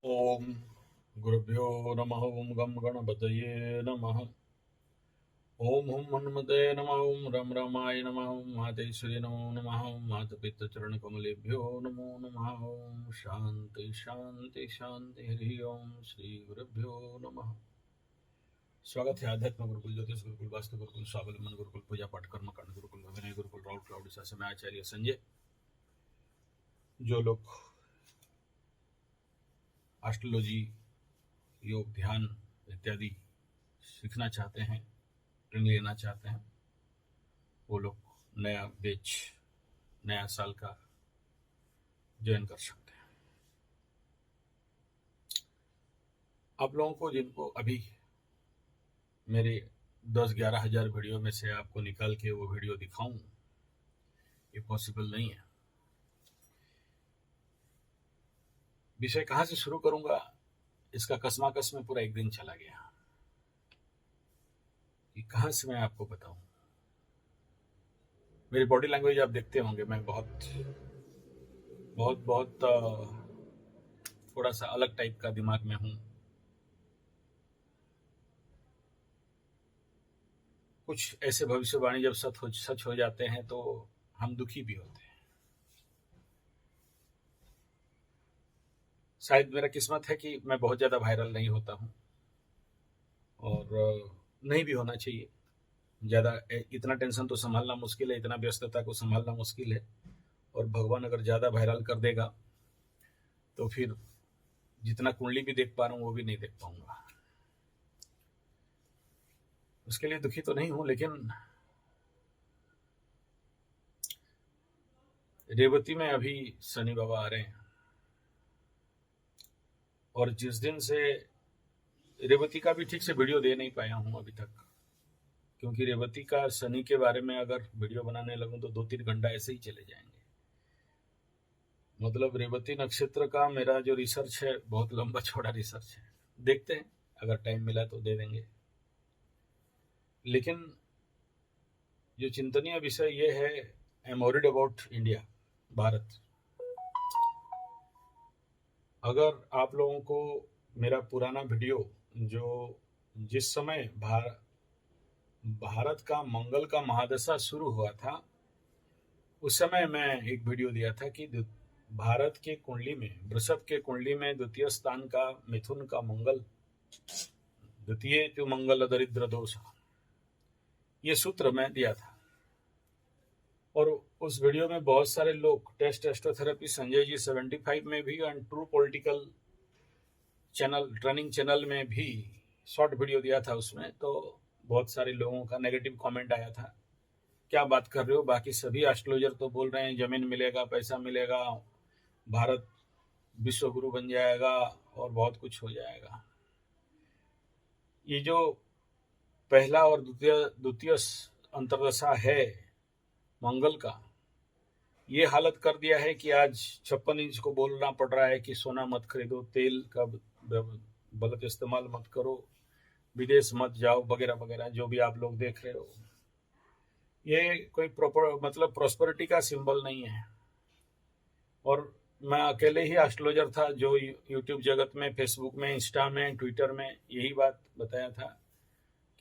ओम गुरुभ्यो नमः। ओम गम गणपतये नमः। ओम हुम हनुमते नमः। ओम रम रमाय नमः। ओम मातेश्वरी नमो नमः। ओम मातपितृचरण कमलेभ्यो नमो नमः। ओम शांति शांति शांति। हरि ओम श्री गुरुभ्यो नमः। स्वागत है आध्यात्म गुरुकुल, ज्योतिष गुरुकुल, वास्तु गुरुकुल, स्वावलंबन गुरुकुल, पूजा पाठ कर्म कांड गुरुकुल, विनय गुरुकुल, राउत क्लाउड में आचार्य संजय। जो लोग एस्ट्रोलॉजी, योग, ध्यान इत्यादि सीखना चाहते हैं, ट्रेनिंग लेना चाहते हैं, वो लोग नया बैच, नया साल का ज्वाइन कर सकते हैं। आप लोगों को, जिनको अभी मेरे 10-11 हज़ार वीडियो में से आपको निकाल के वो वीडियो दिखाऊं, ये पॉसिबल नहीं है। विषय कहाँ से शुरू करूंगा, इसका कसमाकस में पूरा एक दिन चला गया कि कहाँ से मैं आपको बताऊं। मेरी बॉडी लैंग्वेज आप देखते होंगे, मैं बहुत बहुत बहुत थोड़ा सा अलग टाइप का दिमाग में हूं। कुछ ऐसे भविष्यवाणी जब सच हो जाते हैं तो हम दुखी भी होते हैं। शायद मेरा किस्मत है कि मैं बहुत ज़्यादा वायरल नहीं होता हूँ, और नहीं भी होना चाहिए। ज़्यादा इतना टेंशन तो संभालना मुश्किल है, इतना व्यस्तता को संभालना मुश्किल है, और भगवान अगर ज़्यादा वायरल कर देगा तो फिर जितना कुंडली भी देख पा रहा हूँ वो भी नहीं देख पाऊंगा। उसके लिए दुखी तो नहीं हूँ, लेकिन रेवती में अभी शनि बाबा आ रहे हैं, और जिस दिन से रेवती का भी ठीक से वीडियो दे नहीं पाया हूँ अभी तक, क्योंकि रेवती का शनि के बारे में अगर वीडियो बनाने लगूँ तो 2-3 घंटा ऐसे ही चले जाएंगे। मतलब रेवती नक्षत्र का मेरा जो रिसर्च है बहुत लंबा चौड़ा रिसर्च है। देखते हैं, अगर टाइम मिला तो दे देंगे। लेकिन जो चिंतनीय विषय ये है, I am worried about India, Bharat. अगर आप लोगों को मेरा पुराना वीडियो, जो जिस समय भारत का मंगल का महादशा शुरू हुआ था, उस समय मैं एक वीडियो दिया था कि भारत के कुंडली में, वृषभ के कुंडली में द्वितीय स्थान का मिथुन का मंगल, द्वितीय तो मंगल दरिद्र दोष, ये सूत्र मैं दिया था। और उस वीडियो में बहुत सारे लोग टेस्ट एस्ट्रोथेरेपी संजय जी 75 में भी, और true political channel, training channel में भी शॉर्ट वीडियो दिया था। उसमें तो बहुत सारे लोगों का नेगेटिव कमेंट आया था, क्या बात कर रहे हो, बाकी सभी एस्ट्रोलॉजर तो बोल रहे हैं जमीन मिलेगा, पैसा मिलेगा, भारत विश्व गुरु बन जाएगा और बहुत कुछ हो जाएगा। ये जो पहला और द्वितीय अंतर्दशा है मंगल का, ये हालत कर दिया है कि आज 56 इंच को बोलना पड़ रहा है कि सोना मत खरीदो, तेल का गलत इस्तेमाल मत करो, विदेश मत जाओ, वगैरह वगैरह, जो भी आप लोग देख रहे हो। ये कोई मतलब प्रॉस्पेरिटी का सिंबल नहीं है। और मैं अकेले ही एस्ट्रोलॉजर था जो यूट्यूब जगत में, फेसबुक में, इंस्टा में, ट्विटर में यही बात बताया था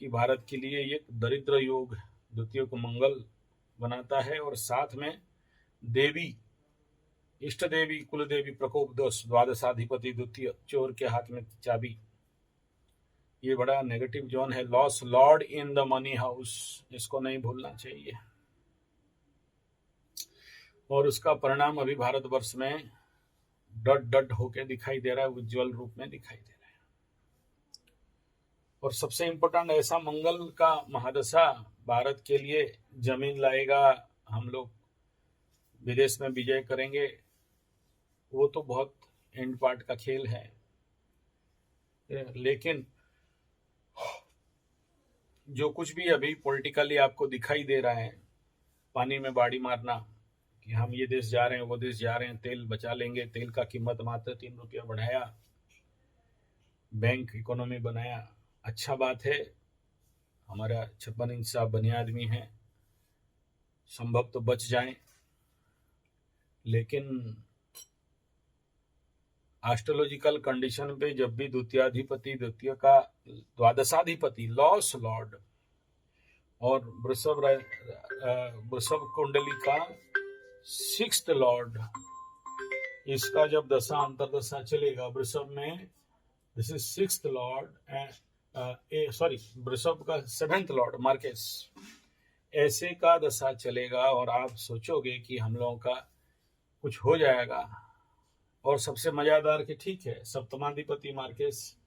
कि भारत के लिए ये दरिद्र योग द्वितीय को मंगल बनाता है, और साथ में देवी, इष्ट देवी, कुल देवी, प्रकोप दोष, द्वादशाधिपति द्वितीय, चोर के हाथ में चाबी, ये बड़ा नेगेटिव जोन है। Loss Lord in the money house, इसको नहीं भूलना चाहिए। और उसका परिणाम अभी भारतवर्ष में डट डट होके दिखाई दे रहा है, उज्जवल रूप में दिखाई दे रहा है। और सबसे इम्पोर्टेंट, ऐसा मंगल का महादशा भारत के लिए जमीन लाएगा, हम लोग विदेश में विजय करेंगे, वो तो बहुत एंड पार्ट का खेल है। लेकिन जो कुछ भी अभी पॉलिटिकली आपको दिखाई दे रहा है, पानी में बाड़ी मारना कि हम ये देश जा रहे हैं, वो देश जा रहे हैं, तेल बचा लेंगे, तेल का कीमत मात्र 3 रुपया बढ़ाया, बैंक इकोनॉमी बनाया, अच्छा बात है। हमारा 56 इंच साहब बने आदमी हैं, संभव तो बच जाएं, लेकिन एस्ट्रोलॉजिकल कंडीशन पे जब भी द्वितीयाधिपति, द्वितीय का द्वादशाधिपति लॉस लॉर्ड और वृषभ कुंडली का सिक्स्थ लॉर्ड, इसका जब दशा अंतरदशा चलेगा वृषभ में, this is sixth Lord and वृषभ का सेवेंथ लॉर्ड मार्केस, ऐसे का दशा चलेगा और आप सोचोगे कि हम लोगों का कुछ हो जाएगा। और सबसे मजादार कि ठीक है, सप्तमाधिपति मार्केस,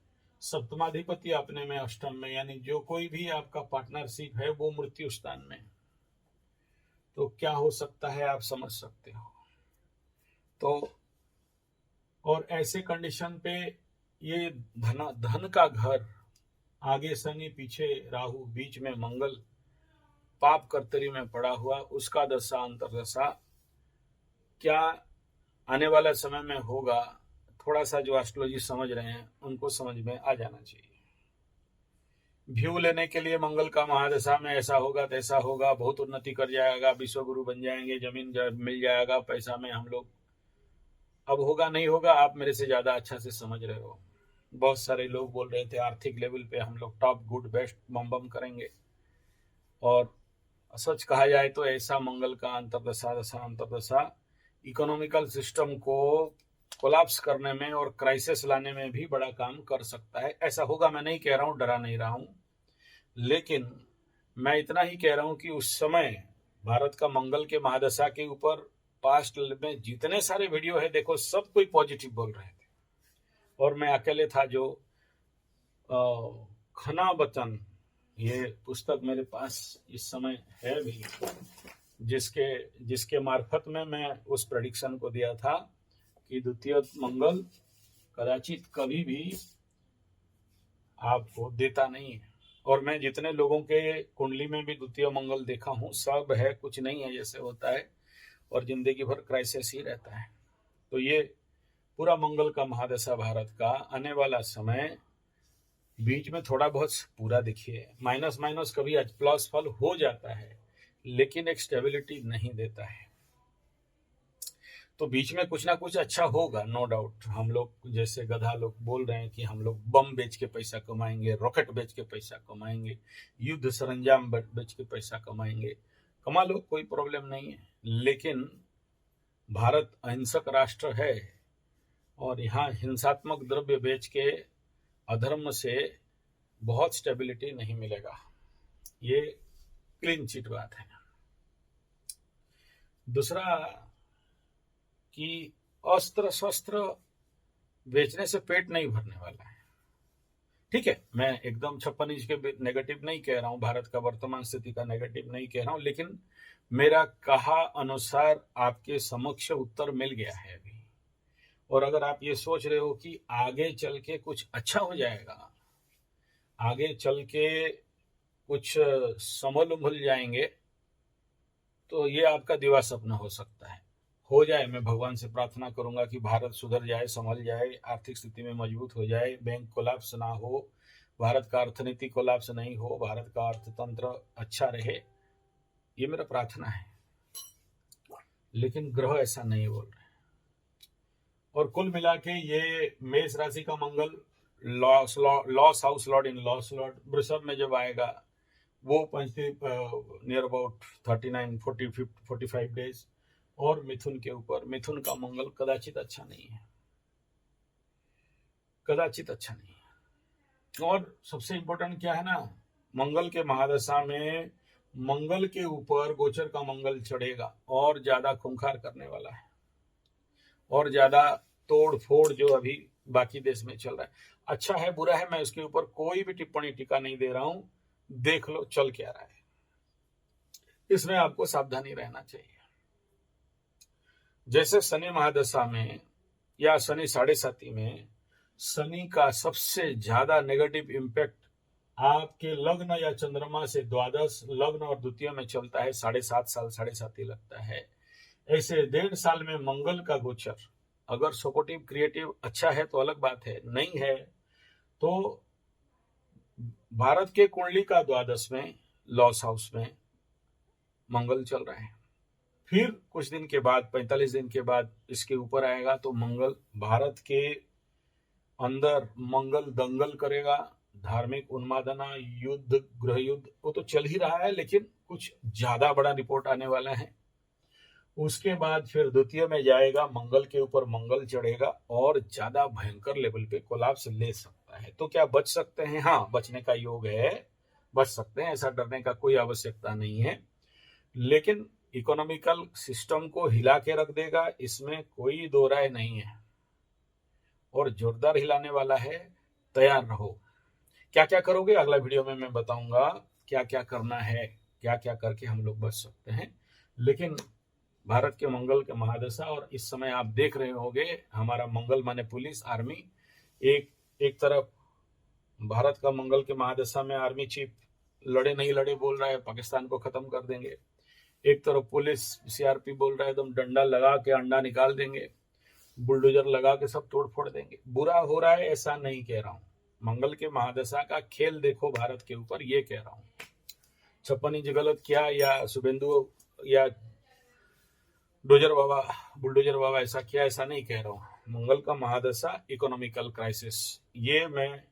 सप्तमाधिपति अपने में अष्टम में, यानी जो कोई भी आपका पार्टनरशिप है वो मृत्यु स्थान में, तो क्या हो सकता है आप समझ सकते हो। तो और ऐसे कंडीशन पे ये धन का घर, आगे शनि पीछे राहु बीच में मंगल पाप कर्तरी में पड़ा हुआ, उसका दशा अंतरदशा क्या आने वाला समय में होगा, थोड़ा सा जो एस्ट्रोलॉजी समझ रहे हैं उनको समझ में आ जाना चाहिए। व्यू लेने के लिए मंगल का महादशा में ऐसा होगा तैसा होगा, बहुत उन्नति कर जाएगा, विश्व गुरु बन जाएंगे, जमीन मिल जाएगा, पैसा में हम लोग, अब होगा नहीं होगा आप मेरे से ज्यादा अच्छा से समझ रहे हो। बहुत सारे लोग बोल रहे थे आर्थिक लेवल पे हम लोग टॉप गुड बेस्ट बम बम करेंगे, और सच कहा जाए तो ऐसा मंगल का अंतरदशा दशा अंतरदशा इकोनॉमिकल सिस्टम को कोलैप्स करने में और क्राइसिस लाने में भी बड़ा काम कर सकता है। ऐसा होगा मैं नहीं कह रहा हूँ, डरा नहीं रहा हूँ, लेकिन मैं इतना ही कह रहा हूँ कि उस समय भारत का मंगल के महादशा के ऊपर पास्ट में जितने सारे वीडियो है देखो, सब कोई पॉजिटिव बोल रहे थे, और मैं अकेले था जो खना वचन, ये पुस्तक मेरे पास इस समय है भी, जिसके मार्फत में मैं उस प्रेडिक्शन को दिया था कि द्वितीय मंगल कदाचित कभी भी आपको देता नहीं है। और मैं जितने लोगों के कुंडली में भी द्वितीय मंगल देखा हूँ, सब है कुछ नहीं है जैसे होता है, और जिंदगी भर क्राइसिस ही रहता है। तो ये पूरा मंगल का महादशा भारत का आने वाला समय, बीच में थोड़ा बहुत पूरा देखिए माइनस माइनस कभी प्लस फल हो जाता है, लेकिन एक स्टेबिलिटी नहीं देता है। तो बीच में कुछ ना कुछ अच्छा होगा, नो डाउट। हम लोग जैसे गधा लोग बोल रहे हैं कि हम लोग बम बेच के पैसा कमाएंगे, रॉकेट बेच के पैसा कमाएंगे, युद्ध सरंजाम बेच के पैसा कमाएंगे, कमा लो, कोई प्रॉब्लम नहीं है। लेकिन भारत अहिंसक राष्ट्र है, और यहाँ हिंसात्मक द्रव्य बेच के अधर्म से बहुत स्टेबिलिटी नहीं मिलेगा, ये क्लीन चिट बात है। दूसरा कि अस्त्र शस्त्र बेचने से पेट नहीं भरने वाला है। ठीक है, मैं एकदम 56 इंच के नेगेटिव नहीं कह रहा हूं, भारत का वर्तमान स्थिति का नेगेटिव नहीं कह रहा हूं, लेकिन मेरा कहा अनुसार आपके समक्ष उत्तर मिल गया है अभी। और अगर आप ये सोच रहे हो कि आगे चल के कुछ अच्छा हो जाएगा, आगे चल के कुछ संभल उभल जाएंगे, तो ये आपका दिवा सपना हो सकता है। हो जाए, मैं भगवान से प्रार्थना करूंगा कि भारत सुधर जाए, संभल जाए, आर्थिक स्थिति में मजबूत हो जाए, बैंक कोलैप्स ना हो, भारत का अर्थनीति कोलैप्स नहीं हो, भारत का अर्थतंत्र अच्छा रहे, ये मेरा प्रार्थना है। लेकिन ग्रह ऐसा नहीं बोल रहे। और कुल मिला के ये मेष राशि का मंगल लॉस हाउस लॉर्ड इन लॉस लॉर्ड वृषभ में जब आएगा, वो नियर अबाउट 39-45 डेज, और मिथुन के ऊपर, मिथुन का मंगल कदाचित अच्छा नहीं है, कदाचित अच्छा नहीं है। और सबसे इंपॉर्टेंट क्या है ना, मंगल के महादशा में मंगल के ऊपर गोचर का मंगल चढ़ेगा, और ज्यादा खूंखार करने वाला है, और ज्यादा तोड़ फोड़ जो अभी बाकी देश में चल रहा है। अच्छा है बुरा है, मैं उसके ऊपर कोई भी टिप्पणी टीका नहीं दे रहा हूं, देख लो चल क्या रहा है, इसमें आपको सावधानी रहना चाहिए। जैसे शनि महादशा में या शनि 7.5 में, शनि का सबसे ज्यादा नेगेटिव इम्पैक्ट आपके लग्न या चंद्रमा से द्वादश लग्न और द्वितीय में चलता है, 7.5 साल 7.5 ही लगता है। ऐसे 1.5 साल में मंगल का गोचर अगर सपोर्टिव क्रिएटिव अच्छा है तो अलग बात है, नहीं है तो भारत के कुंडली का द्वादश में लॉस हाउस में मंगल चल रहा है, फिर कुछ दिन के बाद 45 दिन के बाद इसके ऊपर आएगा तो मंगल भारत के अंदर मंगल दंगल करेगा, धार्मिक उन्मादना, युद्ध, गृह युद्ध वो तो चल ही रहा है, लेकिन कुछ ज्यादा बड़ा रिपोर्ट आने वाला है। उसके बाद फिर द्वितीय में जाएगा, मंगल के ऊपर मंगल चढ़ेगा और ज्यादा भयंकर लेवल पे कोलैप्स ले सकता है। तो क्या बच सकते हैं? हाँ, बचने का योग है, बच सकते हैं, ऐसा डरने का कोई आवश्यकता नहीं है। लेकिन इकोनॉमिकल सिस्टम को हिला के रख देगा, इसमें कोई दो राय नहीं है, और जोरदार हिलाने वाला है। तैयार रहो। क्या क्या करोगे अगला वीडियो में मैं बताऊंगा, क्या क्या करना है, क्या क्या करके हम लोग बच सकते हैं। लेकिन भारत के मंगल के महादशा, और इस समय आप देख रहे होंगे हमारा मंगल माने पुलिस, आर्मी, एक तरफ भारत का मंगल के महादशा में आर्मी चीफ लड़े नहीं लड़े बोल रहा है पाकिस्तान को खत्म कर देंगे, एक तरफ पुलिस सीआरपी बोल रहा है एकदम डंडा लगा के अंडा निकाल देंगे, बुलडोजर लगा के सब तोड़ फोड़ देंगे। बुरा हो रहा है ऐसा नहीं कह रहा हूं, मंगल के महादशा का खेल देखो भारत के ऊपर, ये कह रहा हूं। 56 इंच गलत किया या शुभेंदु या डोजर बाबा, बुलडोजर बाबा ऐसा किया, ऐसा नहीं कह रहा हूं। मंगल का महादशा इकोनॉमिकल क्राइसिस, ये मैं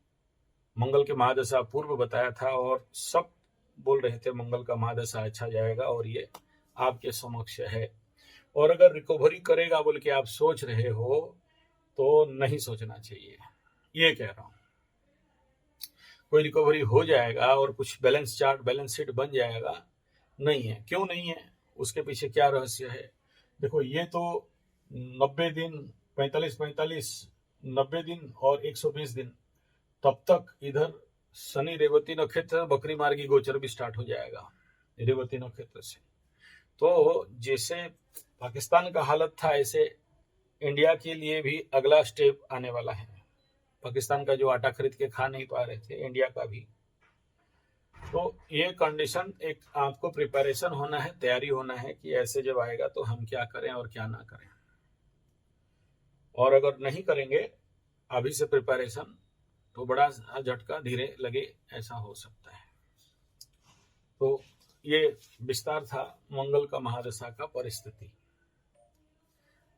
मंगल के महादशा पूर्व बताया था और सब बोल रहे थे मंगल का महादशा अच्छा जाएगा, और ये आपके समक्ष है। और अगर रिकवरी करेगा बोल के आप सोच रहे हो तो नहीं सोचना चाहिए, ये कह रहा हूं। कोई रिकवरी हो जाएगा और कुछ बैलेंस चार्ट, बैलेंस शीट बन जाएगा, नहीं है। क्यों नहीं है? उसके पीछे क्या रहस्य है? देखो, ये तो 90 दिन, 45 90 दिन और 120 दिन, तब तक इधर शनि रेवती नक्षत्र बकरी मार्गी गोचर भी स्टार्ट हो जाएगा रेवती नक्षत्र से। तो जैसे पाकिस्तान का हालत था, ऐसे इंडिया के लिए भी अगला स्टेप आने वाला है। पाकिस्तान का जो आटा खरीद के खा नहीं पा रहे थे, इंडिया का भी। तो ये कंडीशन, एक आपको प्रिपरेशन होना है, तैयारी होना है कि ऐसे जब आएगा तो हम क्या करें और क्या ना करें। और अगर नहीं करेंगे अभी से प्रिपरेशन तो बड़ा झटका धीरे लगे, ऐसा हो सकता है। तो ये विस्तार था मंगल का महादशा का परिस्थिति।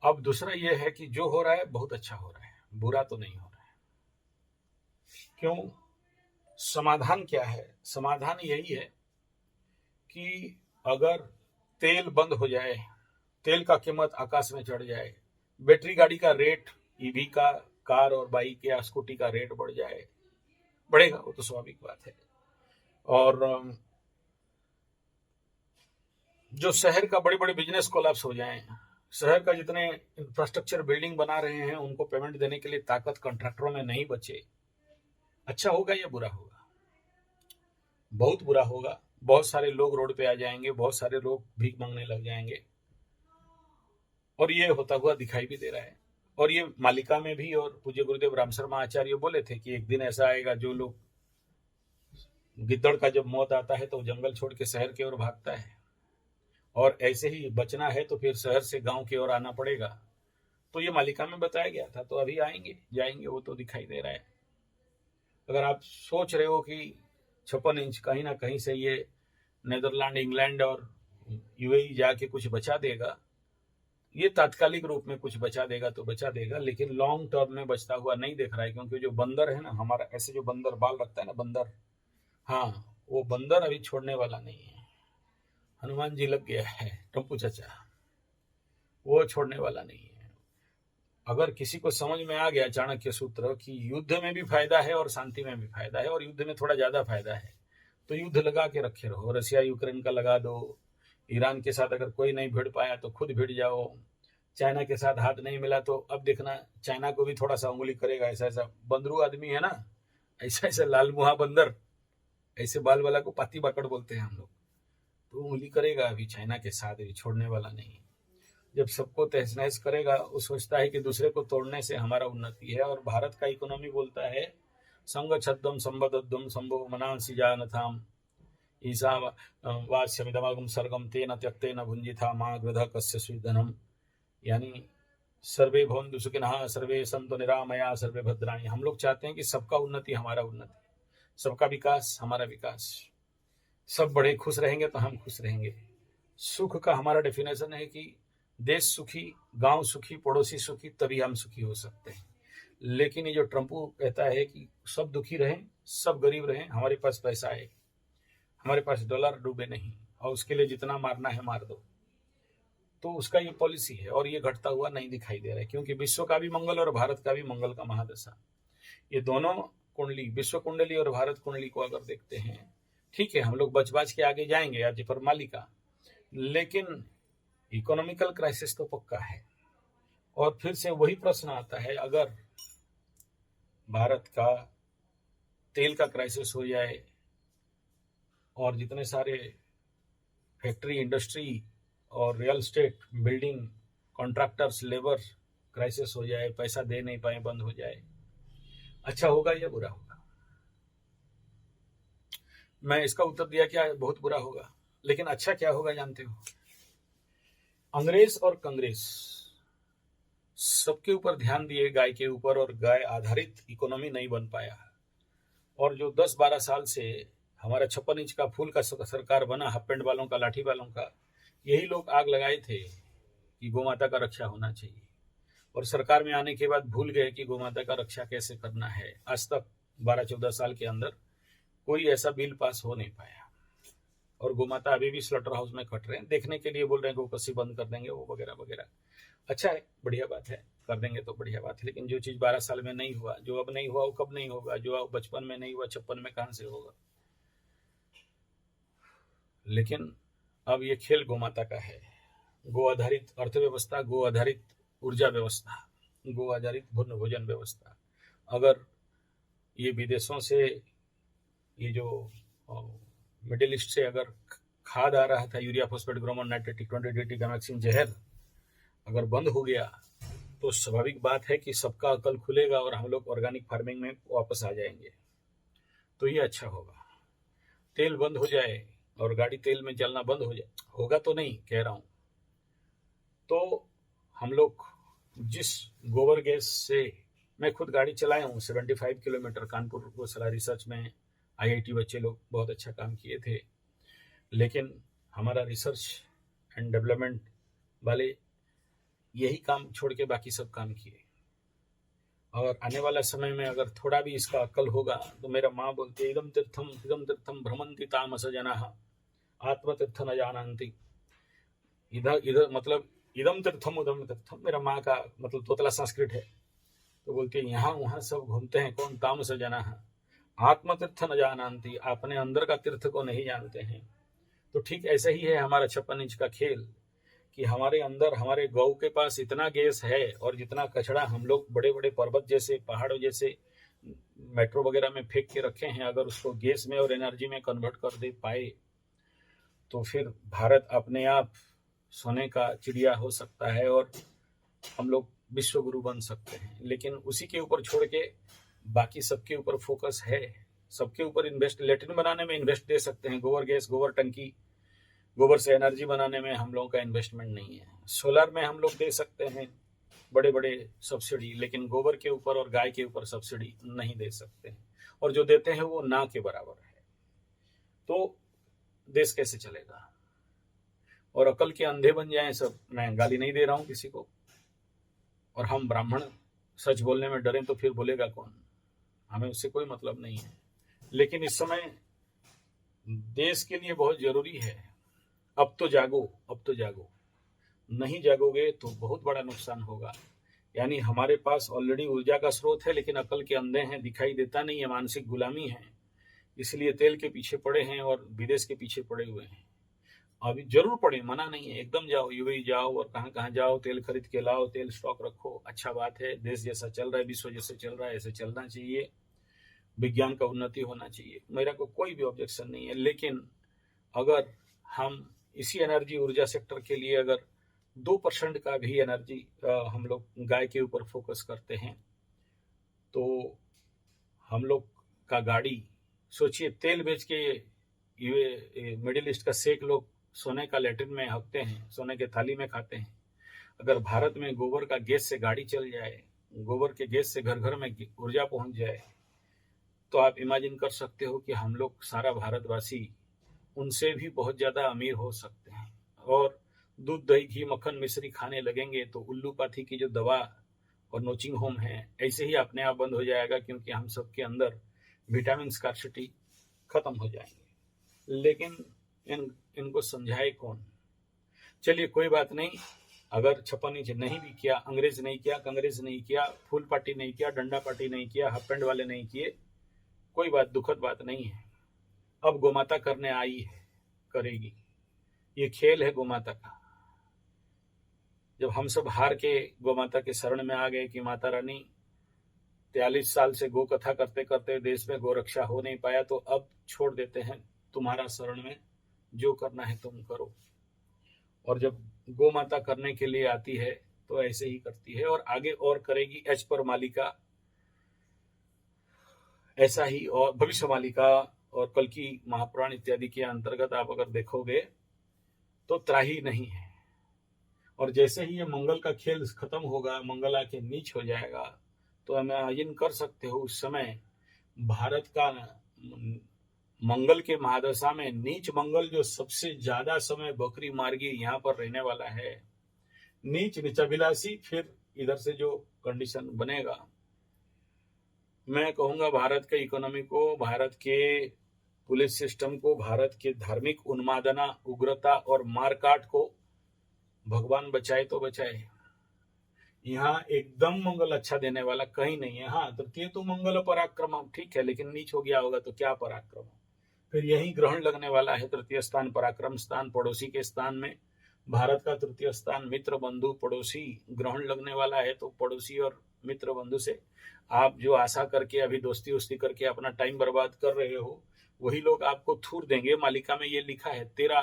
अब दूसरा ये है कि जो हो रहा है बहुत अच्छा हो रहा है, बुरा तो नहीं हो रहा है। क्यों? समाधान क्या है? समाधान यही है कि अगर तेल बंद हो जाए, तेल का कीमत आकाश में चढ़ जाए, बैटरी गाड़ी का रेट, ईवी का, कार और बाइक या स्कूटी का रेट बढ़ जाए, बढ़ेगा, वो तो स्वाभाविक बात है। और जो शहर का बड़े बड़े बिजनेस कोलैप्स हो जाए, शहर का जितने इंफ्रास्ट्रक्चर बिल्डिंग बना रहे हैं उनको पेमेंट देने के लिए ताकत कॉन्ट्रैक्टरों में नहीं बचे, अच्छा होगा या बुरा होगा? बहुत बुरा होगा। बहुत सारे लोग रोड पे आ जाएंगे, बहुत सारे लोग भीख मांगने लग जाएंगे, और ये होता हुआ दिखाई भी दे रहा है। और ये मालिका में भी, और पूज्य गुरुदेव राम शर्मा आचार्य बोले थे कि एक दिन ऐसा आएगा, जो लोग, गिद्दड़ का जब मौत आता है तो जंगल छोड़ के शहर की ओर भागता है, और ऐसे ही बचना है तो फिर शहर से गांव की ओर आना पड़ेगा। तो ये मालिका में बताया गया था, तो अभी आएंगे जाएंगे वो तो दिखाई दे रहा है। अगर आप सोच रहे हो कि 56 इंच कहीं ना कहीं से ये नेदरलैंड, इंग्लैंड और यूएई जाके कुछ बचा देगा, ये तात्कालिक रूप में कुछ बचा देगा तो बचा देगा, लेकिन लॉन्ग टर्म में बचता हुआ नहीं दिख रहा है। क्योंकि जो बंदर है ना हमारा, ऐसे जो बंदर बाल रखता है ना बंदर, हाँ, वो बंदर अभी छोड़ने वाला नहीं है। हनुमान जी लग गया है, टप्पू चाचा, वो छोड़ने वाला नहीं है। अगर किसी को समझ में आ गया चाणक्य सूत्र कि युद्ध में भी फायदा है और शांति में भी फायदा है, और युद्ध में थोड़ा ज्यादा फायदा है, तो युद्ध लगा के रखे रहो। रशिया यूक्रेन का लगा दो, ईरान के साथ अगर कोई नहीं भिड़ पाया तो खुद भिड़ जाओ, चाइना के साथ हाथ नहीं मिला तो अब देखना चाइना को भी थोड़ा सा उंगली करेगा। ऐसा ऐसा बंदरू आदमी है ना, ऐसा ऐसा लाल मुहा बंदर, ऐसे बाल वाला को पाती बाकड़ बोलते हैं हम लोग, तो उंगली करेगा अभी चाइना के साथ, भी छोड़ने वाला नहीं। जब सबको तहस नहस करेगा, वो सोचता है कि दूसरे को तोड़ने से हमारा उन्नति है। और भारत का इकोनॉमी बोलता है संग छद्दम संबद्धम संभव मनांसी जानथाम ईसा वास्यमिदमगम सर्गम तेन त्यक्तेन भुंजिथा मां गृध कस्य स्वीधनम, यानी सर्वे भवन्तु सुखिनः सर्वे सन्तु निरामया सर्वे भद्राणि। हम लोग चाहते हैं कि सबका उन्नति हमारा उन्नति, सबका विकास हमारा विकास, सब बड़े खुश रहेंगे तो हम खुश रहेंगे, सुख का हमारा डेफिनेशन है कि देश सुखी, गांव सुखी, पड़ोसी सुखी, तभी हम सुखी हो सकते हैं। लेकिन ये जो ट्रम्पू कहता है कि सब दुखी रहें, सब गरीब रहें, हमारे पास पैसा है, हमारे पास डॉलर डूबे नहीं, और उसके लिए जितना मारना है मार दो, तो उसका ये पॉलिसी है और ये घटता हुआ नहीं दिखाई दे रहा है, क्योंकि विश्व का भी मंगल और भारत का भी मंगल का महादशा, ये दोनों कुंडली, विश्व कुंडली और भारत कुंडली को अगर देखते हैं, ठीक है हम लोग बच बच के आगे जाएंगे आज पर मालिका, लेकिन इकोनॉमिकल क्राइसिस तो पक्का है। और फिर से वही प्रश्न आता है, अगर भारत का तेल का क्राइसिस हो जाए और जितने सारे फैक्ट्री, इंडस्ट्री और real estate, building, contractors, labour crisis हो जाए, पैसा दे नहीं पाए, बंद हो जाए, अच्छा होगा या बुरा होगा? मैं इसका उत्तर दिया क्या बहुत बुरा होगा, लेकिन अच्छा क्या होगा जानते हो? अंग्रेज और कांग्रेस सबके ऊपर ध्यान दिए गाय के ऊपर, और गाय आधारित इकोनॉमी नहीं बन पाया। और जो 10-12 साल से हमारा 56 इंच का फूल का सरकार बना, हाफ पैंट वालों का, लाठी वालों का, यही लोग आग लगाए थे कि गोमाता का रक्षा होना चाहिए, और सरकार में आने के बाद भूल गए कि गोमाता का रक्षा कैसे करना है। आज तक 12-14 साल के अंदर कोई ऐसा बिल पास हो नहीं पाया, और गोमाता अभी भी स्लॉटर हाउस में कट रहे हैं, देखने के लिए बोल रहे हैं गोकसी बंद कर देंगे, वो वगैरह वगैरह। अच्छा है, बढ़िया बात है, कर देंगे तो बढ़िया बात है, लेकिन जो चीज 12 साल में नहीं हुआ, जो अब नहीं हुआ, वो कब नहीं होगा? जो अब बचपन में नहीं हुआ, 56 में कहां से होगा? लेकिन अब ये खेल गोमाता का है। गो आधारित अर्थव्यवस्था, गो आधारित ऊर्जा व्यवस्था, गो आधारित भूर्ण भोजन व्यवस्था, अगर ये विदेशों से, ये जो मिडिल ईस्ट से अगर खाद आ रहा था, यूरिया, फॉस्फेट, ग्रोमोन, नाइट्रेट, टी20 DT, गैमेक्सिन, जहर, अगर बंद हो गया तो स्वाभाविक बात है कि सबका अकल खुलेगा और हम लोग ऑर्गेनिक फार्मिंग में वापस आ जाएंगे, तो ये अच्छा होगा। तेल बंद हो जाए और गाड़ी तेल में चलना बंद हो जाए, होगा तो नहीं कह रहा हूं, तो हम लोग जिस गोबर गैस से, मैं खुद गाड़ी चलाया हूँ 75 किलोमीटर कानपुर को सला रिसर्च में, IIT बच्चे लोग बहुत अच्छा काम किए थे, लेकिन हमारा रिसर्च एंड डेवलपमेंट वाले यही काम छोड़ के बाकी सब काम किए। और आने वाला समय में अगर थोड़ा भी इसका अक्ल होगा तो मेरा माँ बोलती है, इदम तीर्थम भ्रमंति तामस जनाः आत्म तीर्थ न जानन्ति। इधर इधर मतलब इदम तीर्थम उदम तीर्थम, मेरा माँ का मतलब तोतला संस्कृत है, तो बोलती है यहाँ वहाँ सब घूमते हैं, कौन? तामस जनाः आत्म तीर्थ न जानन्ति, अपने अंदर का तीर्थ को नहीं जानते हैं। तो ठीक ऐसे ही है हमारा 56 इंच का खेल, कि हमारे अंदर, हमारे गौ के पास इतना गैस है, और जितना कचरा हम लोग बड़े बड़े पर्वत जैसे, पहाड़ों जैसे, मेट्रो वगैरह में फेंक के रखे हैं, अगर उसको गैस में और एनर्जी में कन्वर्ट कर दे पाए तो फिर भारत अपने आप सोने का चिड़िया हो सकता है और हम लोग विश्व गुरु बन सकते हैं। लेकिन उसी के ऊपर छोड़ के बाकी सबके ऊपर फोकस है, सबके ऊपर इन्वेस्ट, लेटरिन बनाने में इन्वेस्ट दे सकते हैं, गोबर गैस, गोबर टंकी, गोबर से एनर्जी बनाने में हम लोगों का इन्वेस्टमेंट नहीं है। सोलर में हम लोग दे सकते हैं बड़े बड़े सब्सिडी, लेकिन गोबर के ऊपर और गाय के ऊपर सब्सिडी नहीं दे सकते हैं, और जो देते हैं वो ना के बराबर है। तो देश कैसे चलेगा? और अकल के अंधे बन जाएं सब। मैं गाली नहीं दे रहा हूं किसी को, और हम ब्राह्मण सच बोलने में डरें तो फिर बोलेगा कौन? हमें उससे कोई मतलब नहीं है। लेकिन इस समय देश के लिए बहुत जरूरी है, अब तो जागो, अब तो जागो, नहीं जागोगे तो बहुत बड़ा नुकसान होगा। यानी हमारे पास ऑलरेडी ऊर्जा का स्रोत है, लेकिन अकल के अंधे हैं, दिखाई देता नहीं है, मानसिक गुलामी है, इसलिए तेल के पीछे पड़े हैं और विदेश के पीछे पड़े हुए हैं। अभी जरूर पड़े, मना नहीं है, एकदम जाओ, यूएई जाओ और कहाँ कहाँ जाओ, तेल खरीद के लाओ, तेल स्टॉक रखो, अच्छा बात है। देश जैसा चल रहा है, विश्व जैसे चल रहा है, ऐसे चलना चाहिए, विज्ञान का उन्नति होना चाहिए, मेरा को कोई भी ऑब्जेक्शन नहीं है। लेकिन अगर हम इसी एनर्जी ऊर्जा सेक्टर के लिए अगर 2% का भी एनर्जी हम लोग गाय के ऊपर फोकस करते हैं, तो हम लोग का गाड़ी, सोचिए तेल बेच के ये मिडिल ईस्ट का शेख लोग सोने का लेटरिन में हकते हैं, सोने के थाली में खाते हैं। अगर भारत में गोबर का गैस से गाड़ी चल जाए, गोबर के गैस से घर घर में ऊर्जा पहुंच जाए, तो आप इमेजिन कर सकते हो कि हम लोग सारा भारतवासी उनसे भी बहुत ज्यादा अमीर हो सकते हैं। और दूध दही घी मक्खन मिश्री खाने लगेंगे तो उल्लूपाथी की जो दवा और नोचिंग होम है ऐसे ही अपने आप बंद हो जाएगा, क्योंकि हम सबके अंदर विटामिन स्कार्सिटी खत्म हो जाएंगे। लेकिन इनको समझाए कौन? चलिए कोई बात नहीं, अगर 56 इंच नहीं भी किया, अंग्रेज नहीं किया, कांग्रेस नहीं किया, फूल पार्टी नहीं किया, डंडा पार्टी नहीं किया, हाफ पैंट वाले नहीं किए, कोई बात दुखद बात नहीं है। अब गोमाता करने आई है, करेगी। ये खेल है गोमाता का। जब हम सब हार के गोमाता के शरण में आ गए कि माता रानी 43 साल से गो कथा करते करते देश में गोरक्षा हो नहीं पाया, तो अब छोड़ देते हैं तुम्हारा शरण में, जो करना है तुम करो। और जब गो माता करने के लिए आती है तो ऐसे ही करती है और आगे और करेगी। एच पर मालिका ऐसा ही, और भविष्य मालिका और कल की महापुराण इत्यादि के अंतर्गत आप अगर देखोगे तो त्राही नहीं है। और जैसे ही ये मंगल का खेल खत्म होगा, मंगल आके नीच हो जाएगा, तो हम इमेजिन कर सकते हो उस समय भारत का मंगल के महादशा में नीच मंगल जो सबसे ज्यादा समय बकरी मार्गी यहाँ पर रहने वाला है, नीच नीचाभिलाषी, फिर इधर से जो कंडीशन बनेगा, मैं कहूंगा भारत के इकोनॉमी को, भारत के पुलिस सिस्टम को, भारत के धार्मिक उन्मादना, उग्रता और मारकाट को भगवान बचाए तो बचाए। यहाँ एकदम मंगल अच्छा देने वाला कहीं नहीं है। हाँ, तृतीय तो मंगल पराक्रम, ठीक है, लेकिन नीच हो गया होगा तो क्या पराक्रम। फिर यही ग्रहण लगने वाला है, तृतीय स्थान पराक्रम स्थान, पड़ोसी के स्थान में भारत का तृतीय स्थान मित्र बंधु पड़ोसी ग्रहण लगने वाला है। तो पड़ोसी और मित्र बंधु से आप जो आशा करके अभी दोस्ती वोस्ती करके अपना टाइम बर्बाद कर रहे हो, वही लोग आपको थूर देंगे। मालिका में ये लिखा है, तेरा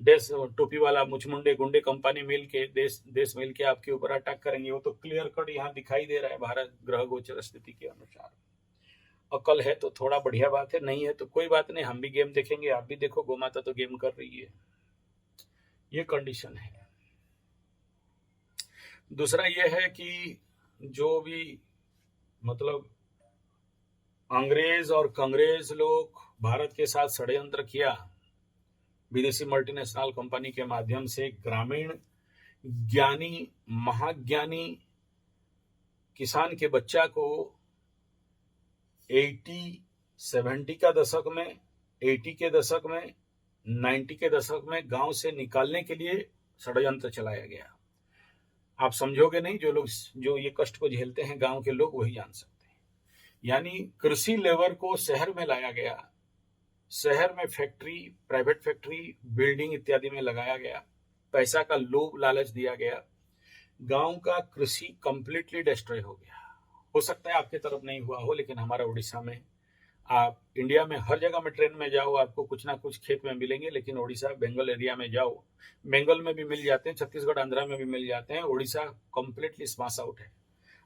देश टोपी वाला मुचमुंडे गुंडे कंपनी मिल के देश मिल के आपके ऊपर अटैक करेंगे। वो तो क्लियर कट यहाँ दिखाई दे रहा है भारत ग्रह गोचर स्थिति के अनुसार। अकल है तो थोड़ा बढ़िया बात है, नहीं है तो कोई बात नहीं, हम भी गेम देखेंगे, आप भी देखो, गोमाता तो गेम कर रही है। ये कंडीशन है। दूसरा ये है कि जो भी मतलब अंग्रेज और कांग्रेस लोग भारत के साथ षड्यंत्र किया, विदेशी मल्टीनेशनल कंपनी के माध्यम से ग्रामीण ज्ञानी महाज्ञानी किसान के बच्चा को 70 का दशक में, 80 के दशक में, 90 के दशक में गांव से निकालने के लिए षड्यंत्र चलाया गया। आप समझोगे नहीं, जो ये कष्ट को झेलते हैं गांव के लोग वही जान सकते हैं। यानी कृषि लेबर को शहर में लाया गया, शहर में फैक्ट्री, प्राइवेट फैक्ट्री, बिल्डिंग इत्यादि में लगाया गया, पैसा का लोभ लालच दिया गया, गांव का कृषि कंप्लीटली डिस्ट्रॉय हो गया। हो सकता है आपके तरफ नहीं हुआ हो, लेकिन हमारा उड़ीसा में, आप इंडिया में हर जगह में ट्रेन में जाओ आपको कुछ ना कुछ खेत में मिलेंगे, लेकिन उड़ीसा बंगाल एरिया में जाओ, बंगाल में भी मिल जाते हैं, छत्तीसगढ़ आंध्रा में भी मिल जाते हैं, उड़ीसा कंप्लीटली स्माश आउट है।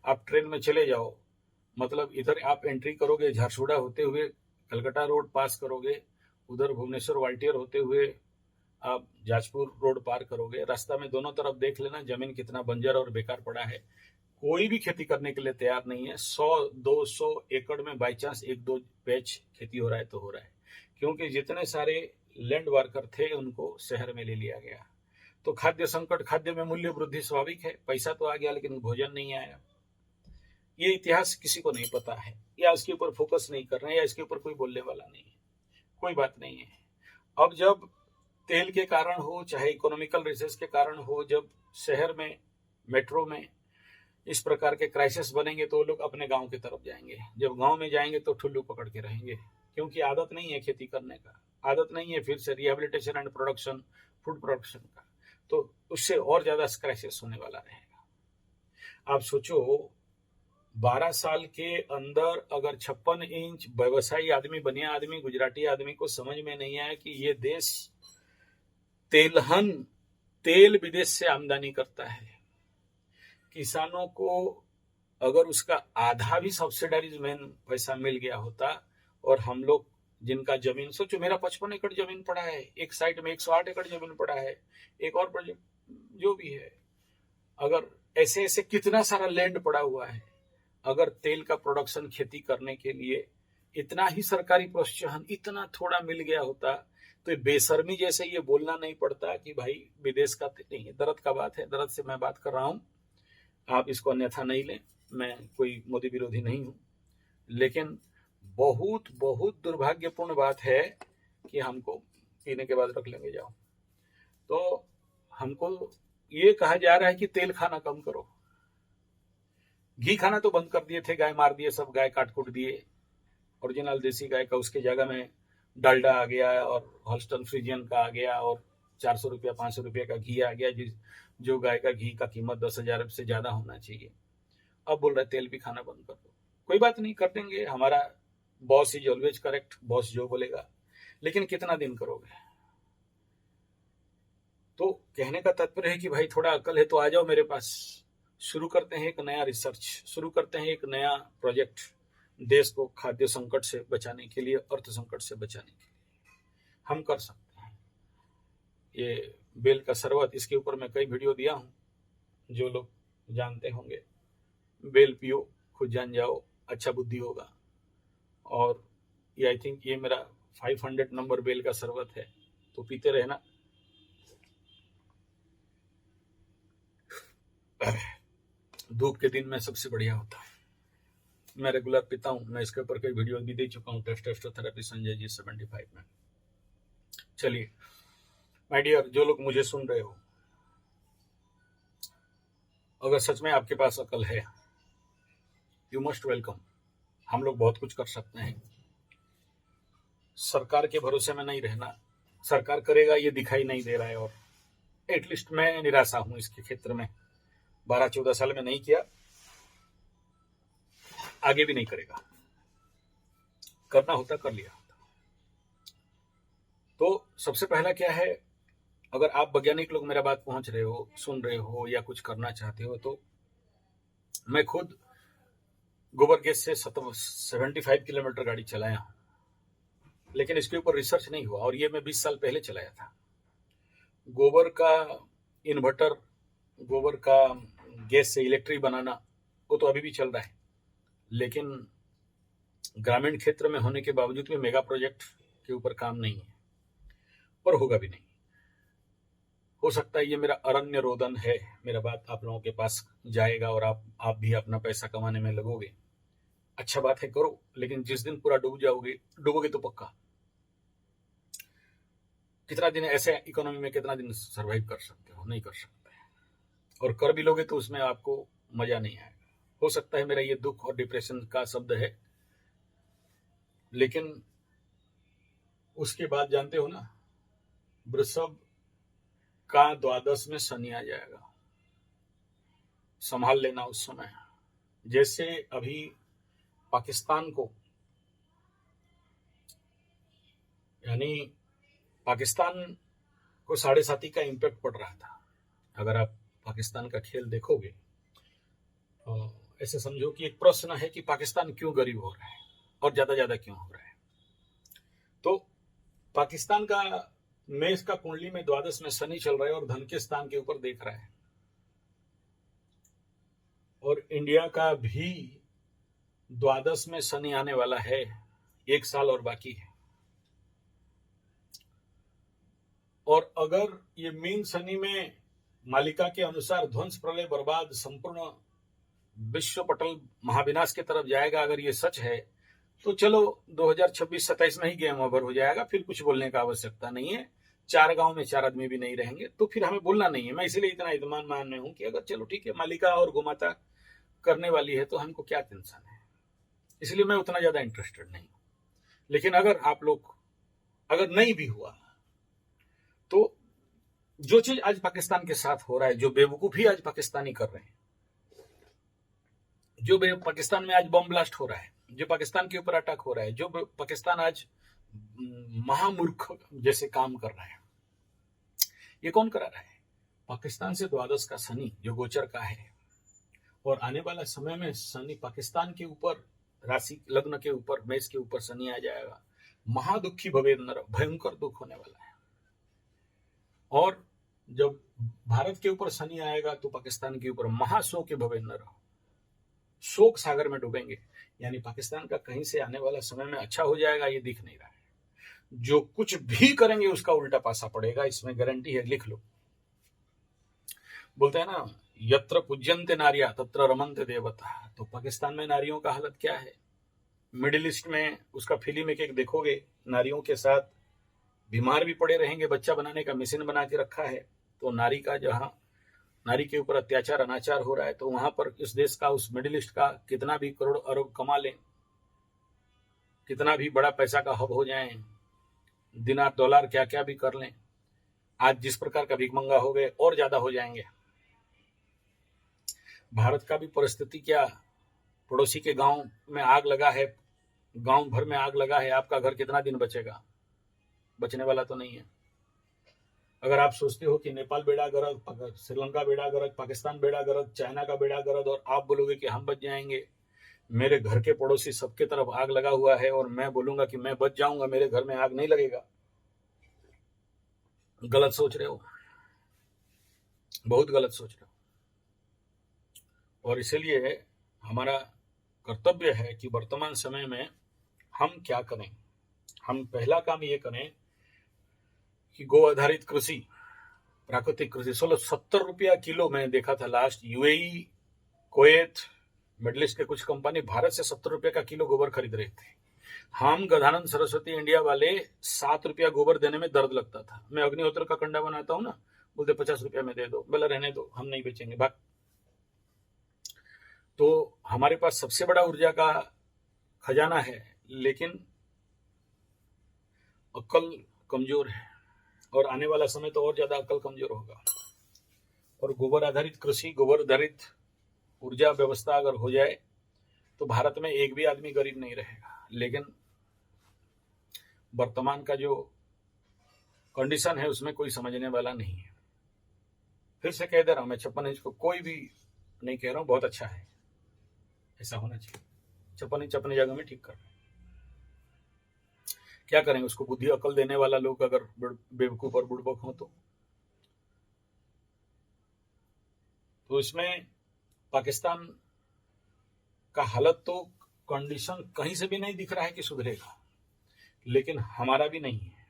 आप ट्रेन में चले जाओ, मतलब इधर आप एंट्री करोगे झारसुगुड़ा होते हुए कलकत्ता रोड पास करोगे, उधर भुवनेश्वर वाल्टियर होते हुए आप जाजपुर रोड पार करोगे, रास्ता में दोनों तरफ देख लेना जमीन कितना बंजर और बेकार पड़ा है, कोई भी खेती करने के लिए तैयार नहीं है। 100-200 एकड़ में बाई चांस 1-2 पैच खेती हो रहा है तो हो रहा है, क्योंकि जितने सारे लैंड वर्कर थे उनको शहर में ले लिया गया। तो खाद्य संकट, खाद्य में मूल्य वृद्धि स्वाभाविक है, पैसा तो आ गया लेकिन भोजन नहीं आया। ये इतिहास किसी को नहीं पता है, या इसके ऊपर फोकस नहीं कर रहे हैं, या इसके ऊपर कोई बोलने वाला नहीं है, कोई बात नहीं है। अब जब तेल के कारण हो, चाहे इकोनॉमिकल रिसर्च के कारण हो, जब शहर में, मेट्रो में इस प्रकार के क्राइसिस बनेंगे तो लोग अपने गांव की तरफ जाएंगे। जब गांव में जाएंगे तो ठुल्लू पकड़ के रहेंगे, क्योंकि आदत नहीं है खेती करने का, आदत नहीं है फिर से rehabilitation and production, food production का, तो उससे और ज्यादा क्राइसिस होने वाला रहेगा। आप सोचो 12 साल के अंदर अगर 56 इंच व्यवसायी आदमी, बनिया आदमी, गुजराती आदमी को समझ में नहीं आया कि ये देश तेल विदेश से आमदनी करता है, किसानों को अगर उसका आधा भी सब्सिडाइज में पैसा मिल गया होता, और हम लोग जिनका जमीन, सोचो मेरा 55 एकड़ जमीन पड़ा है, एक साइड में 108 एकड़ जमीन पड़ा है, एक और पर जो भी है, अगर ऐसे ऐसे कितना सारा लैंड पड़ा हुआ है, अगर तेल का प्रोडक्शन खेती करने के लिए इतना ही सरकारी प्रोत्साहन इतना थोड़ा मिल गया होता तो ये बेशर्मी जैसे ये बोलना नहीं पड़ता कि भाई विदेश का नहीं, दर्द का बात है, दर्द से मैं बात कर रहा हूँ, आप इसको अन्यथा नहीं लें, मैं कोई मोदी विरोधी नहीं हूँ, लेकिन बहुत बहुत दुर्भाग्यपूर्ण बात है कि हमको पीने के बाद रख लेंगे जाओ। तो हमको ये कहा जा रहा है कि तेल खाना कम करो, घी खाना तो बंद कर दिए थे, गाय मार दिए, सब गाय काट कूट दिए, ओरिजिनल देसी गाय का, उसके जगह में डालडा आ गया और हॉल्स्टन फ्रीजियन का आ गया और 400 रुपया 500 रुपये का घी आ गया, जो गाय का घी का कीमत 10,000 से ज्यादा होना चाहिए। अब बोल रहे तेल भी खाना बंद कर दो। कोई बात नहीं, कर देंगे, हमारा boss is always correct, boss जो बोलेगा, लेकिन कितना दिन करोगे? तो कहने का तात्पर्य है कि भाई थोड़ा अकल है तो आ जाओ मेरे पास, शुरू करते हैं एक नया रिसर्च, शुरू करते हैं एक नया प्रोजेक्ट, देश को खाद्य संकट से बचाने के लिए, अर्थ संकट से बचाने के लिए हम कर सकते हैं। ये बेल का शरबत, इसके ऊपर मैं कई वीडियो दिया हूँ, जो लोग जानते होंगे। बेल पियो, खुद जान जाओ, अच्छा बुद्धि होगा। और ये आई थिंक ये मेरा 500 नंबर बेल का शरबत है, तो पीते रहना। धूप के दिन में सबसे बढ़िया होता है, मैं रेगुलर पीता हूँ, मैं इसके ऊपर कई वीडियो भी दे चुका हूँ, टेस्टोथेरेपी संजय जी 75 में। चलिए माय डियर, जो लोग मुझे सुन रहे हो, अगर सच में आपके पास अकल है, यू मस्ट वेलकम। हम लोग बहुत कुछ कर सकते हैं। सरकार के भरोसे में नहीं रहना, सरकार करेगा ये दिखाई नहीं दे रहा है, और एटलीस्ट मैं निराशा हूं इसके क्षेत्र में। 12-14 साल में नहीं किया, आगे भी नहीं करेगा, करना होता कर लिया होता। तो सबसे पहला क्या है, अगर आप वैज्ञानिक लोग मेरा बात पहुंच रहे हो, सुन रहे हो या कुछ करना चाहते हो, तो मैं खुद गोबर गैस से 75 किलोमीटर गाड़ी चलाया हूं, लेकिन इसके ऊपर रिसर्च नहीं हुआ, और ये मैं 20 साल पहले चलाया था। गोबर का इन्वर्टर, गोबर का गैस से इलेक्ट्रिक बनाना, वो तो अभी भी चल रहा है, लेकिन ग्रामीण क्षेत्र में होने के बावजूद भी मेगा प्रोजेक्ट के ऊपर काम नहीं है, और होगा भी नहीं। हो सकता है ये मेरा अरण्य रोदन है, मेरा बात आप लोगों के पास जाएगा और आप भी अपना पैसा कमाने में लगोगे। अच्छा बात है, करो, लेकिन जिस दिन पूरा डूबोगे तो पक्का। कितना दिन ऐसे इकोनॉमी में कितना दिन सरवाइव कर सकते हो? नहीं कर सकते, और कर भी लोगे तो उसमें आपको मजा नहीं आएगा। हो सकता है मेरा ये दुख और डिप्रेशन का शब्द है, लेकिन उसके बाद जानते हो ना, वृषभ का 12 में शनि आ जाएगा, संभाल लेना उस समय। जैसे अभी पाकिस्तान को, यानी पाकिस्तान को 7.5 का इम्पैक्ट पड़ रहा था। अगर आप पाकिस्तान का खेल देखोगे, ऐसे समझो कि एक प्रश्न है कि पाकिस्तान क्यों गरीब हो रहा है और ज्यादा क्यों हो रहा है। तो पाकिस्तान का मेष का कुंडली में 12 में शनि चल रहा है और धन के स्थान के ऊपर देख रहा है, और इंडिया का भी 12 में शनि आने वाला है, 1 साल और बाकी है। और अगर ये मीन शनि में मालिका के अनुसार ध्वंस, प्रलय, बर्बाद, संपूर्ण विश्व पटल महाविनाश की तरफ जाएगा, अगर ये सच है, तो चलो 2026-27 में ही गेम ओवर हो जाएगा, फिर कुछ बोलने का आवश्यकता नहीं है। 4 गांव में 4 आदमी भी नहीं रहेंगे, तो फिर हमें बोलना नहीं है। मैं इसलिए इतना इत्मीनान मान रहा हूं कि अगर चलो ठीक है, मालिका और गोमाता करने वाली है तो हमको क्या टेंशन है, इसलिए मैं उतना ज्यादा इंटरेस्टेड नहीं हूं। लेकिन अगर आप लोग, अगर नहीं भी हुआ, तो जो चीज आज पाकिस्तान के साथ हो रहा है, जो बेवकूफी आज पाकिस्तानी कर रहे हैं, जो पाकिस्तान में आज बम ब्लास्ट हो रहा है, जो पाकिस्तान के ऊपर अटैक हो रहा है, जो पाकिस्तान आज महामूर्ख जैसे काम कर रहा है, ये कौन करा रहा है? पाकिस्तान से 12 का शनि जो गोचर का है, और आने वाला समय में शनि पाकिस्तान के ऊपर, राशि लग्न के ऊपर, मेष के ऊपर शनि आ जाएगा। महादुखी भवेद नर, भयंकर दुख होने वाला है। और जब भारत के ऊपर शनि आएगा तो पाकिस्तान के ऊपर महाशोक भवेद नर, शोक सागर में डूबेंगे। यानी पाकिस्तान का कहीं से आने वाला समय में अच्छा हो जाएगा, ये दिख नहीं रहा है। जो कुछ भी करेंगे उसका उल्टा पासा पड़ेगा, इसमें गारंटी है, लिख लो। बोलते हैं ना, यत्र पूज्यन्ते नार्या तत्र रमन्ते देवता। तो पाकिस्तान में नारियों का हालत क्या है? मिडिल ईस्ट में उसका फिल्म एक देखोगे, नारियों के साथ बीमार भी पड़े रहेंगे, बच्चा बनाने का मशीन बना के रखा है। तो नारी का जहां नारी के ऊपर अत्याचार अनाचार हो रहा है, तो वहां पर इस देश का, उस मिडिल ईस्ट का कितना भी करोड़ अरब कमा लें, कितना भी बड़ा पैसा का हब हो जाए, दिनार डॉलर क्या क्या भी कर लें, आज जिस प्रकार का भिखमंगा हो गए और ज्यादा हो जाएंगे। भारत का भी परिस्थिति क्या, पड़ोसी के गांव में आग लगा है, गांव भर में आग लगा है, आपका घर कितना दिन बचेगा? बचने वाला तो नहीं है। अगर आप सोचते हो कि नेपाल बेड़ा गर्क, श्रीलंका बेड़ा गर्क, पाकिस्तान बेड़ा गर्क, चाइना का बेड़ा गर्क, और आप बोलोगे कि हम बच जाएंगे, मेरे घर के पड़ोसी सबके तरफ आग लगा हुआ है और मैं बोलूंगा कि मैं बच जाऊंगा, मेरे घर में आग नहीं लगेगा, गलत सोच रहे हो, बहुत गलत सोच रहे हो। और इसलिए हमारा कर्तव्य है कि वर्तमान समय में हम क्या करें। हम पहला काम ये करें कि गो आधारित कृषि, प्राकृतिक कृषि, 70 रुपया किलो मैंने देखा था last. UAE, Kuwait, middle east के कुछ कंपनी भारत से 70 रुपये का किलो गोबर खरीद रहे थे। हम गजानंद सरस्वती इंडिया वाले 7 रुपया गोबर देने में दर्द लगता था। मैं अग्निहोत्र का कंडा बनाता हूं ना, बोलते 50 रुपया में दे दो, बोला रहने दो, हम नहीं बेचेंगे, भाग। तो हमारे पास सबसे बड़ा ऊर्जा का खजाना है, लेकिन अक्ल कमजोर है, और आने वाला समय तो और ज्यादा अक्ल कमजोर होगा। और गोबर आधारित कृषि, गोबर आधारित ऊर्जा व्यवस्था अगर हो जाए तो भारत में एक भी आदमी गरीब नहीं रहेगा। लेकिन वर्तमान का जो कंडीशन है उसमें कोई समझने वाला नहीं है। फिर से कह दे रहा हूं मैं, 56 इंच को कोई भी नहीं कह रहा हूं, बहुत अच्छा है, ऐसा होना चाहिए। 56 इंच अपनी जगह में ठीक कर, क्या करेंगे? उसको बुद्धि अकल देने वाला लोग अगर बेवकूफ और बुड़बक हो तो इसमें पाकिस्तान का हालत तो, कंडीशन कहीं से भी नहीं दिख रहा है कि सुधरेगा, लेकिन हमारा भी नहीं है।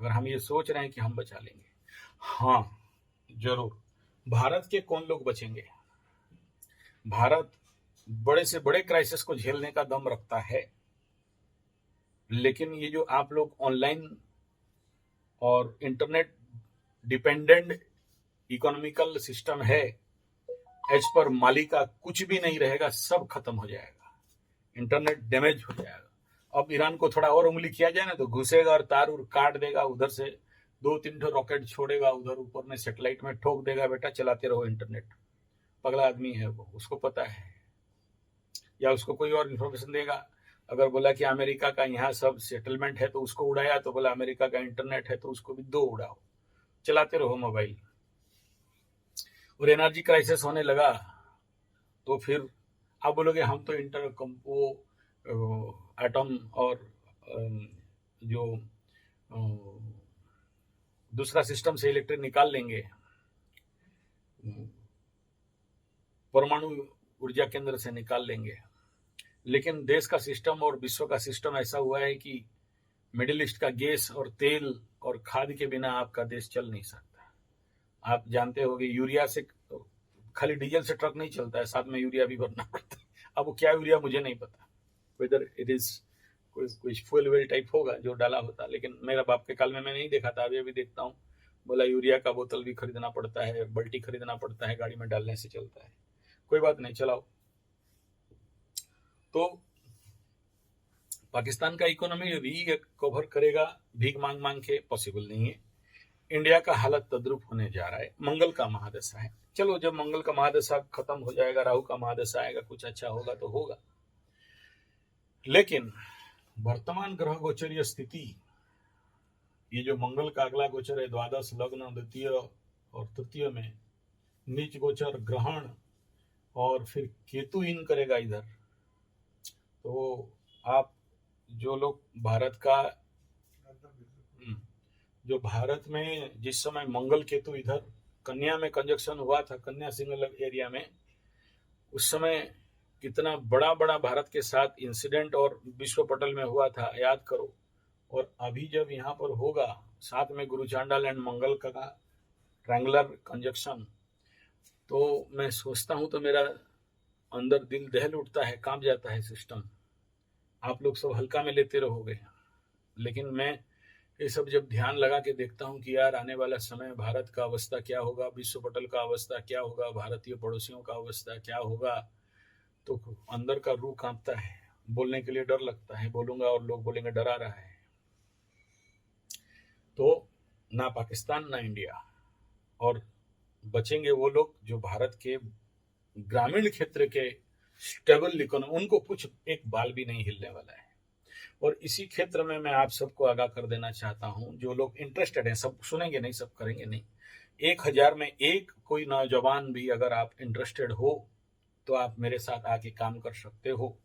अगर हम ये सोच रहे हैं कि हम बचा लेंगे, हाँ जरूर, भारत के कौन लोग बचेंगे? भारत बड़े से बड़े क्राइसिस को झेलने का दम रखता है, लेकिन ये जो आप लोग ऑनलाइन और इंटरनेट डिपेंडेंट इकोनॉमिकल सिस्टम है, एज पर माली का कुछ भी नहीं रहेगा, सब खत्म हो जाएगा, इंटरनेट डैमेज हो जाएगा। अब ईरान को थोड़ा और उंगली किया जाए ना तो घुसेगा और तार उर काट देगा, उधर से 2-3 रॉकेट छोड़ेगा, उधर ऊपर में सैटेलाइट में ठोक देगा, बेटा चलाते रहो इंटरनेट। पगला आदमी है वो, उसको पता है। या उसको कोई और इन्फॉर्मेशन देगा, अगर बोला कि अमेरिका का यहाँ सब सेटलमेंट है तो उसको उड़ाया, तो बोला अमेरिका का इंटरनेट है तो उसको भी 2 उड़ाओ, चलाते रहो मोबाइल। और एनर्जी क्राइसिस होने लगा तो फिर आप बोलोगे हम तो एटम और जो दूसरा सिस्टम से इलेक्ट्रिक निकाल लेंगे, परमाणु ऊर्जा केंद्र से निकाल लेंगे। लेकिन देश का सिस्टम और विश्व का सिस्टम ऐसा हुआ है कि मिडिल ईस्ट का गैस और तेल और खाद के बिना आपका देश चल नहीं सकता। आप जानते होंगे, यूरिया से खाली डीजल से ट्रक नहीं चलता है, साथ में यूरिया भी भरना पड़ता है। अब वो क्या यूरिया मुझे नहीं पता, वेदर इट इज कोई फ्यूल वेल टाइप होगा जो डाला होता, लेकिन मेरा बाप के काल में मैं नहीं देखा था, अभी देखता हूँ। बोला यूरिया का बोतल भी खरीदना पड़ता है, बल्टी खरीदना पड़ता है, गाड़ी में डालने से चलता है। कोई बात नहीं, चलाओ। तो पाकिस्तान का इकोनॉमी रिकवर करेगा भीख मांग मांग के? पॉसिबल नहीं है। इंडिया का हालत तद्रुप होने जा रहा है। मंगल का महादशा है, चलो जब मंगल का महादशा खत्म हो जाएगा, राहु का महादशा आएगा, कुछ अच्छा होगा तो होगा। लेकिन वर्तमान ग्रह गोचरीय स्थिति, ये जो मंगल का अगला गोचर है, द्वादश लग्न द्वितीय और तृतीय में नीच गोचर, ग्रहण, और फिर केतु इन करेगा इधर। तो आप जो लोग भारत में जिस समय मंगल केतु इधर कन्या में कंजक्शन हुआ था, कन्या सिंगल एरिया में, उस समय कितना बड़ा बड़ा भारत के साथ इंसिडेंट और विश्व पटल में हुआ था, याद करो। और अभी जब यहाँ पर होगा साथ में गुरु चांडाल एंड मंगल का ट्रायंगुलर कंजक्शन, तो मैं सोचता हूँ तो मेरा अंदर दिल दहल उठता है, कांप जाता है सिस्टम। आप लोग सब हल्का में लेते रहोगे, लेकिन मैं ये सब जब ध्यान लगा के देखता हूँ कि यार आने वाला समय भारत का अवस्था क्या होगा, विश्व पटल का अवस्था क्या होगा, भारतीय पड़ोसियों का अवस्था क्या होगा, तो अंदर का रूह कांपता है। बोलने के लिए डर लगता है, बोलूंगा और लोग बोलेंगे डरा रहा है। तो ना पाकिस्तान ना इंडिया, और बचेंगे वो लोग जो भारत के ग्रामीण क्षेत्र के स्टेबल इकोनॉमी, उनको कुछ एक बाल भी नहीं हिलने वाला है। और इसी क्षेत्र में मैं आप सबको आगाह कर देना चाहता हूं, जो लोग इंटरेस्टेड हैं, सब सुनेंगे नहीं, सब करेंगे नहीं, 1000 में एक कोई नौजवान भी अगर आप इंटरेस्टेड हो तो आप मेरे साथ आके काम कर सकते हो।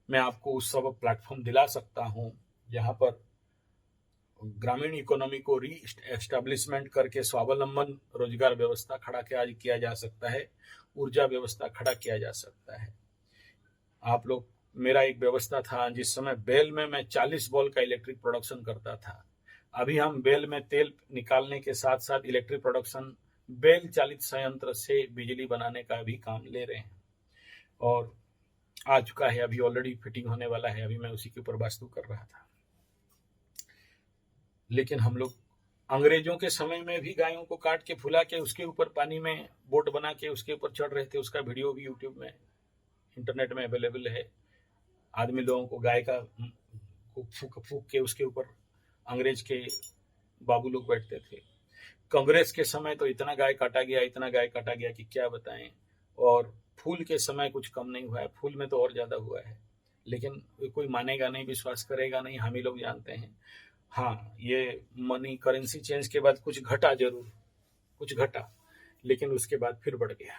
मैं आपको उस सब प्लेटफॉर्म दिला सकता हूं जहां पर ग्रामीण इकोनॉमी को री एस्टेब्लिशमेंट करके स्वावलंबन रोजगार व्यवस्था खड़ा किया जा सकता है, ऊर्जा व्यवस्था खड़ा किया जा सकता है। आप लोग, मेरा एक व्यवस्था था जिस समय बेल में मैं 40 बॉल का इलेक्ट्रिक प्रोडक्शन करता था। अभी हम बेल में तेल निकालने के साथ साथ इलेक्ट्रिक प्रोडक्शन बेल चालित संयंत्र से बिजली बनाने का भी काम ले रहे हैं, और आ चुका है, अभी ऑलरेडी फिटिंग होने वाला है। अभी मैं उसी के ऊपर वास्तु कर रहा था। लेकिन हम लोग अंग्रेजों के समय में भी गायों को काट के फुला के उसके ऊपर पानी में बोट बना के उसके ऊपर चढ़ रहे थे। उसका वीडियो भी यूट्यूब में, इंटरनेट में अवेलेबल है। आदमी लोगों को गाय का फूक फूक के उसके ऊपर अंग्रेज के बाबू लोग बैठते थे। कांग्रेस के समय तो इतना गाय काटा गया, इतना गाय काटा गया कि क्या बताएं। और फूल के समय कुछ कम नहीं हुआ है, फूल में तो और ज्यादा हुआ है। लेकिन कोई मानेगा नहीं, विश्वास करेगा नहीं, हम ही लोग जानते हैं। हाँ, ये मनी करेंसी चेंज के बाद कुछ घटा, जरूर कुछ घटा, लेकिन उसके बाद फिर बढ़ गया।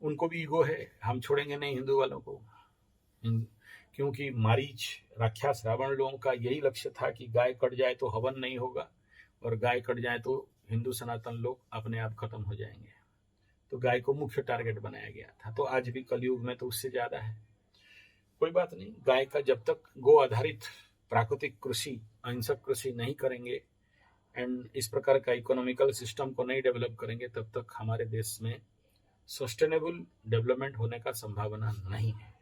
उनको भी ईगो है, हम छोड़ेंगे नहीं हिंदू वालों को, क्योंकि मारीच, राक्षस, रावण लोगों का यही लक्ष्य था कि गाय कट जाए तो हवन नहीं होगा, और गाय कट जाए तो हिंदू सनातन लोग अपने आप खत्म हो जाएंगे। तो गाय को मुख्य टारगेट बनाया गया था। तो आज भी कलयुग में तो उससे ज्यादा है। कोई बात नहीं, गाय का जब तक गो आधारित प्राकृतिक कृषि, अहिंसक कृषि नहीं करेंगे एंड इस प्रकार का इकोनॉमिकल सिस्टम को नहीं डेवलप करेंगे, तब तक हमारे देश में सस्टेनेबल डेवलपमेंट होने का संभावना नहीं है।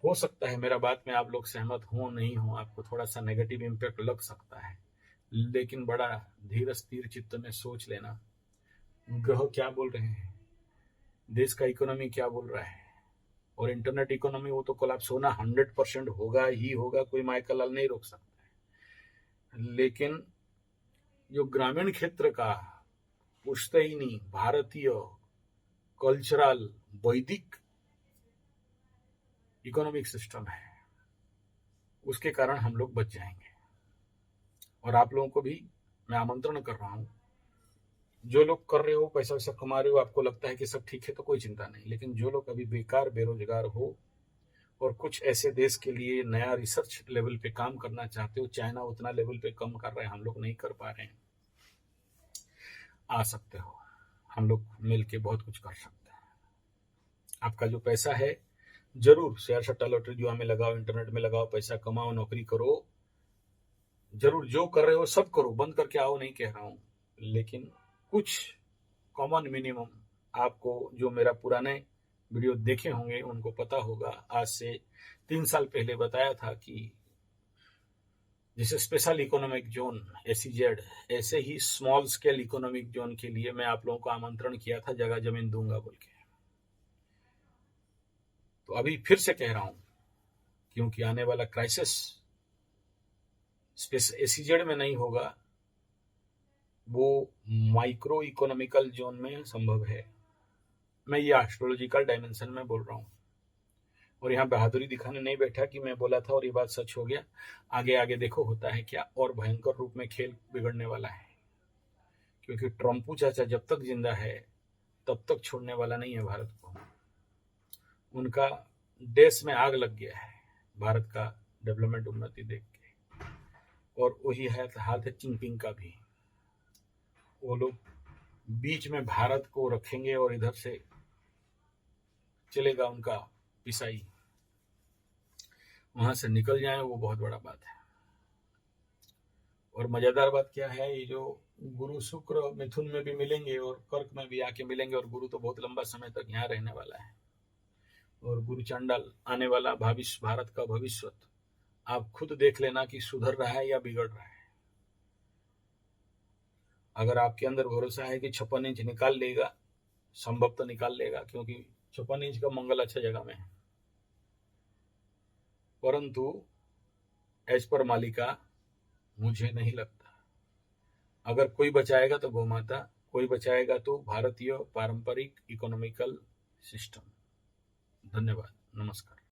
हो सकता है मेरा बात में आप लोग सहमत हो नहीं हो, आपको थोड़ा सा नेगेटिव इम्पैक्ट लग सकता है, लेकिन बड़ा धीर स्थिर चित्त में सोच लेना, ग्रह क्या बोल रहे हैं, देश का इकोनॉमी क्या बोल रहा है, और इंटरनेट इकोनॉमी वो तो कोलैप्स होना 100% होगा ही होगा, कोई माइकल लाल नहीं रोक सकता है। लेकिन जो ग्रामीण क्षेत्र का पुश्तैनी भारतीय कल्चरल वैदिक इकोनॉमिक सिस्टम है, उसके कारण हम लोग बच जाएंगे। और आप लोगों को भी मैं आमंत्रण कर रहा हूं, जो लोग कर रहे हो, पैसा वैसा कमा रहे हो, आपको लगता है कि सब ठीक है तो कोई चिंता नहीं, लेकिन जो लोग अभी बेकार बेरोजगार हो और कुछ ऐसे देश के लिए नया रिसर्च लेवल पे काम करना चाहते हो, चाइना उतना लेवल पे कम कर रहे हैं, हम लोग नहीं कर पा रहे हैं, आ सकते हो, हम लोग मिलके बहुत कुछ कर सकते हैं। आपका जो पैसा है जरूर शेयर सट्टा लॉटरी जुआ में लगाओ, इंटरनेट में लगाओ, पैसा कमाओ, नौकरी करो, जरूर जो कर रहे हो सब करो, बंद करके आओ नहीं कह रहा हूं, लेकिन कुछ कॉमन मिनिमम आपको, जो मेरा पुराने वीडियो देखे होंगे उनको पता होगा, आज से 3 साल पहले बताया था कि जैसे स्पेशल इकोनॉमिक जोन SEZ, ऐसे ही स्मॉल स्केल इकोनॉमिक जोन के लिए मैं आप लोगों को आमंत्रण किया था, जगह जमीन दूंगा बोल के। तो अभी फिर से कह रहा हूं, क्योंकि आने वाला क्राइसिस SEZ में नहीं होगा, वो माइक्रो इकोनॉमिकल जोन में संभव है। मैं ये एस्ट्रोलॉजिकल डायमेंशन में बोल रहा हूँ, और यहाँ बहादुरी दिखाने नहीं बैठा कि मैं बोला था और ये बात सच हो गया। आगे आगे देखो होता है क्या, और भयंकर रूप में खेल बिगड़ने वाला है, क्योंकि ट्रम्पू चाचा जब तक जिंदा है तब तक छोड़ने वाला नहीं है भारत को। उनका देश में आग लग गया है भारत का डेवलपमेंट उन्नति देख के, और वही हाल है चिंगपिंग का भी। वो लोग बीच में भारत को रखेंगे और इधर से चलेगा उनका पिसाई, वहां से निकल जाए वो बहुत बड़ा बात है। और मजेदार बात क्या है, ये जो गुरु शुक्र मिथुन में भी मिलेंगे और कर्क में भी आके मिलेंगे, और गुरु तो बहुत लंबा समय तक यहाँ रहने वाला है, और गुरु चांडाल आने वाला भविष्य, भारत का भविष्य आप खुद देख लेना कि सुधर रहा है या बिगड़ रहा है। अगर आपके अंदर भरोसा है कि 56 इंच निकाल लेगा, संभव तो निकाल लेगा, क्योंकि 56 इंच का मंगल अच्छा जगह में है, परंतु एज पर मालिका मुझे नहीं लगता। अगर कोई बचाएगा तो गौ माता, कोई बचाएगा तो भारतीय पारंपरिक इकोनॉमिकल सिस्टम। धन्यवाद, नमस्कार।